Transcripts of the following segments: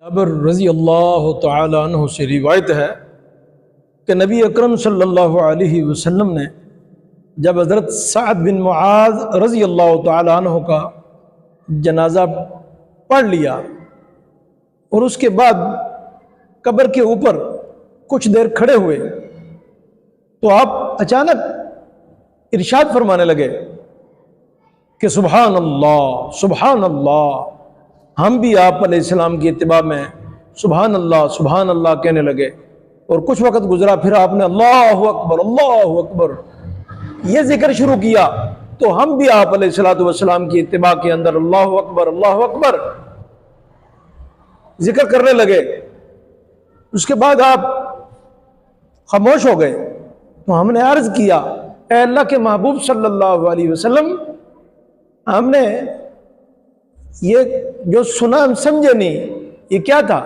अबर रज़ी अल्लाह तआला अन्हु से रिवायत है कि नबी अकरम सल्लल्लाहु अलैहि वसल्लम ने जब हज़रत साद बिन मुआज़ रज़ी अल्लाह तआला अन्हु का जनाज़ा पढ़ लिया और उसके बाद कब्र के ऊपर कुछ देर खड़े हुए तो आप अचानक इरशाद फरमाने लगे कि सुभान अल्लाह। हम भी आप अलैहिस्सलाम की इत्तिबा में सुभान अल्लाह कहने लगे और कुछ वक़्त गुजरा, फिर आपने अल्लाहु अकबर ये जिक्र शुरू किया तो हम भी आप अलैहिस्सलातु वस्सलाम की इत्तिबा के अंदर अल्लाहु अकबर जिक्र करने लगे। उसके बाद आप खामोश हो गए तो हमने अर्ज किया, ऐ अल्लाह के महबूब सल्लल्लाहु अलैहि वसल्लम, हमने ये जो सुना हम समझे नहीं, ये क्या था?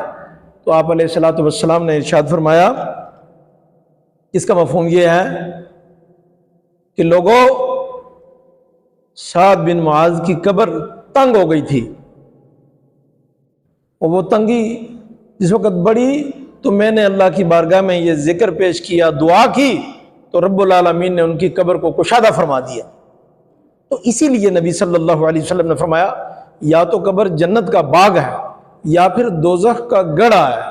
तो आप अलैहिस्सलातु वस्सलाम ने इरशाद फरमाया, इसका मफ़हूम ये है कि लोगों, साद बिन मुआज़ की कब्र तंग हो गई थी और वो तंगी जिस वक़्त बड़ी तो मैंने अल्लाह की बारगाह में ये जिक्र पेश किया, दुआ की तो रब्बुल आलमीन ने उनकी कब्र को कुशादा फरमा दिया। तो इसीलिए नबी सल्लल्लाहु अलैहि वसल्लम ने फरमाया, या तो कब्र जन्नत का बाग है या फिर दोज़ख का गड़ा है।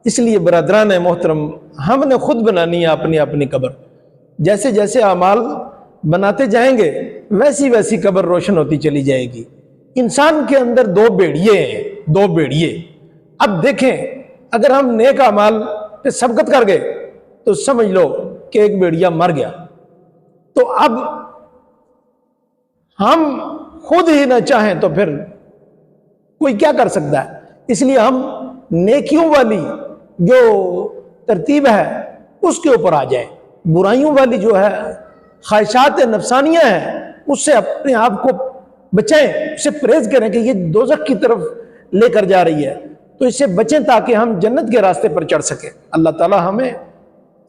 इसलिए बरदरान मोहतरम, हमने खुद बनानी है अपनी अपनी कब्र। जैसे जैसे अमाल बनाते जाएंगे वैसी वैसी कब्र रोशन होती चली जाएगी। इंसान के अंदर दो बेड़िए हैं, दो बेड़िए। अब देखें, अगर हम नेक अमाल पे सबकत कर गए तो समझ लो कि एक बेड़िया मर गया। तो अब हम खुद ही ना चाहें तो फिर कोई क्या कर सकता है। इसलिए हम नेकियों वाली जो तरतीब है उसके ऊपर आ जाए, बुराइयों वाली जो है ख्वाहिशात नफसानियां हैं उससे अपने आप को बचाएं, उससे परहेज करें कि ये दोज़ख की तरफ लेकर जा रही है, तो इससे बचें ताकि हम जन्नत के रास्ते पर चढ़ सकें। अल्लाह ताला हमें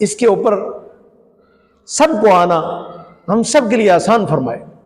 इसके ऊपर सबको आना हम सब के लिए आसान फरमाए।